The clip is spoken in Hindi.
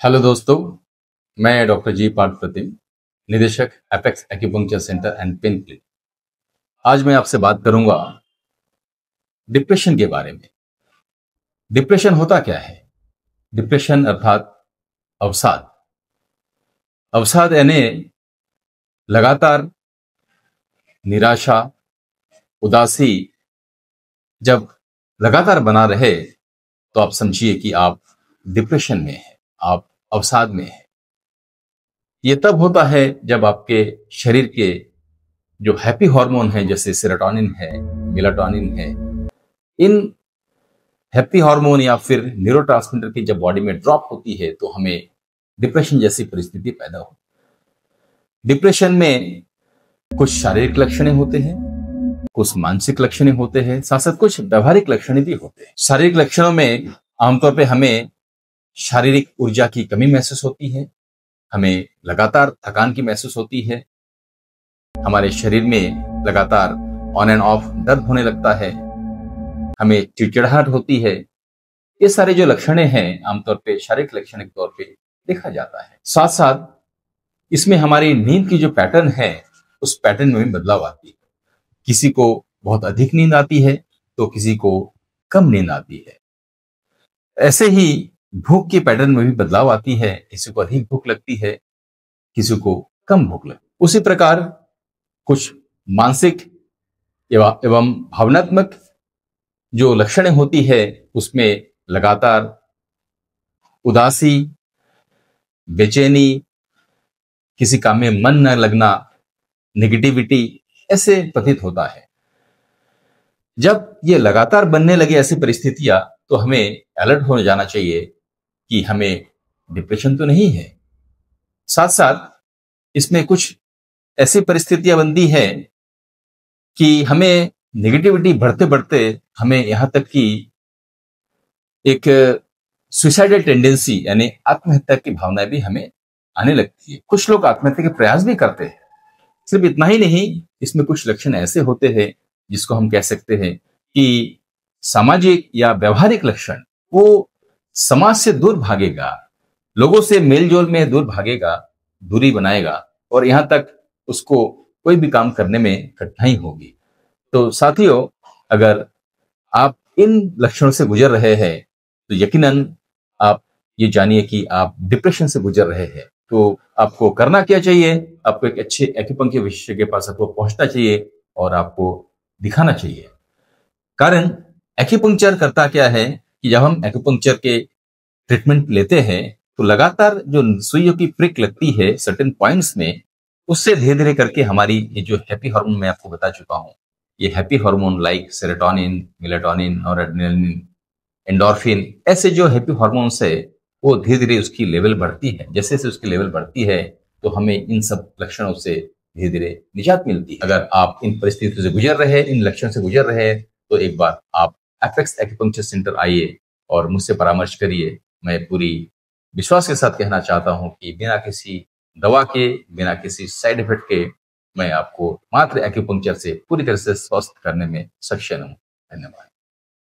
हेलो दोस्तों, मैं डॉक्टर जी पार्थ प्रतिम, निदेशक apex acupuncture centre and pain clinic. आज मैं आपसे बात करूंगा डिप्रेशन के बारे में। डिप्रेशन होता क्या है? डिप्रेशन अर्थात अवसाद। अवसाद यानी लगातार निराशा, उदासी जब लगातार बना रहे तो आप समझिए कि आप डिप्रेशन में हैं, आप अवसाद में हैं। ये तब होता है जब आपके शरीर के जो हैप्पी हार्मोन है, जैसे सेरोटोनिन है, मेलाटोनिन है, इन हैप्पी हार्मोन या फिर न्यूरोट्रांसमीटर की जब बॉडी में ड्रॉप होती है तो हमें डिप्रेशन जैसी परिस्थिति पैदा हो। डिप्रेशन में कुछ शारीरिक लक्षण होते हैं, कुछ मानसिक लक्षण होते हैं, साथ साथ कुछ व्यवहारिक लक्षण भी होते हैं। शारीरिक लक्षणों में आमतौर पर हमें शारीरिक ऊर्जा की कमी महसूस होती है, हमें लगातार थकान की महसूस होती है, हमारे शरीर में लगातार ऑन एंड ऑफ दर्द होने लगता है, हमें चिड़चिड़ाहट होती है। ये सारे जो लक्षण हैं आमतौर पे शारीरिक लक्षण के तौर पे देखा जाता है। साथ साथ इसमें हमारी नींद की जो पैटर्न है उस पैटर्न में भी बदलाव आती है। किसी को बहुत अधिक नींद आती है तो किसी को कम नींद आती है। ऐसे ही भूख के पैटर्न में भी बदलाव आती है, किसी को अधिक भूख लगती है, किसी को कम भूख लगती है। उसी प्रकार कुछ मानसिक एवं भावनात्मक जो लक्षण होती है उसमें लगातार उदासी, बेचैनी, किसी काम में मन न लगना, नेगेटिविटी ऐसे प्रतीत होता है। जब ये लगातार बनने लगे ऐसी परिस्थितियां तो हमें अलर्ट हो जाना चाहिए कि हमें डिप्रेशन तो नहीं है। साथ साथ इसमें कुछ ऐसी परिस्थितियां बनती है कि हमें नेगेटिविटी बढ़ते बढ़ते हमें यहां तक कि एक सुसाइडल टेंडेंसी यानी आत्महत्या की भावना भी हमें आने लगती है। कुछ लोग आत्महत्या के प्रयास भी करते हैं। सिर्फ इतना ही नहीं, इसमें कुछ लक्षण ऐसे होते हैं जिसको हम कह सकते हैं कि सामाजिक या व्यवहारिक लक्षण, वो समाज से दूर भागेगा, लोगों से मेलजोल में दूर भागेगा, दूरी बनाएगा और यहां तक उसको कोई भी काम करने में कठिनाई होगी। तो साथियों, अगर आप इन लक्षणों से गुजर रहे हैं तो यकीनन आप ये जानिए कि आप डिप्रेशन से गुजर रहे हैं। तो आपको करना क्या चाहिए? आपको एक अच्छे एक्यूपंक्चर विशेषज्ञ के पास आपको पहुंचना चाहिए और आपको दिखाना चाहिए। कारण एक्यूपंक्चर करता क्या है कि जब हम एक्यूपंक्चर के ट्रीटमेंट लेते हैं तो लगातार जो सुइयों की प्रिक लगती है सर्टेन पॉइंट्स में, उससे धीरे धीरे करके हमारी ये जो हैप्पी हार्मोन मैं आपको बता चुका हूं, ये happy hormone like serotonin, melatonin और एड्रेनालिन, एंडोर्फिन, ऐसे जो हैप्पी हार्मोन्स है वो धीरे धीरे उसकी लेवल बढ़ती है। जैसे जैसे उसकी लेवल बढ़ती है तो हमें इन सब लक्षणों से धीरे धीरे निजात मिलती है। अगर आप इन परिस्थितियों से गुजर रहे हैं, इन लक्षणों से गुजर रहे हैं, तो एक बार आप एपेक्स एक्यूपंक्चर सेंटर आइए और मुझसे परामर्श करिए। मैं पूरी विश्वास के साथ कहना चाहता हूं कि बिना किसी दवा के, बिना किसी साइड इफेक्ट के मैं आपको मात्र एक्यूपंक्चर से पूरी तरह से स्वस्थ करने में सक्षम हूं। धन्यवाद।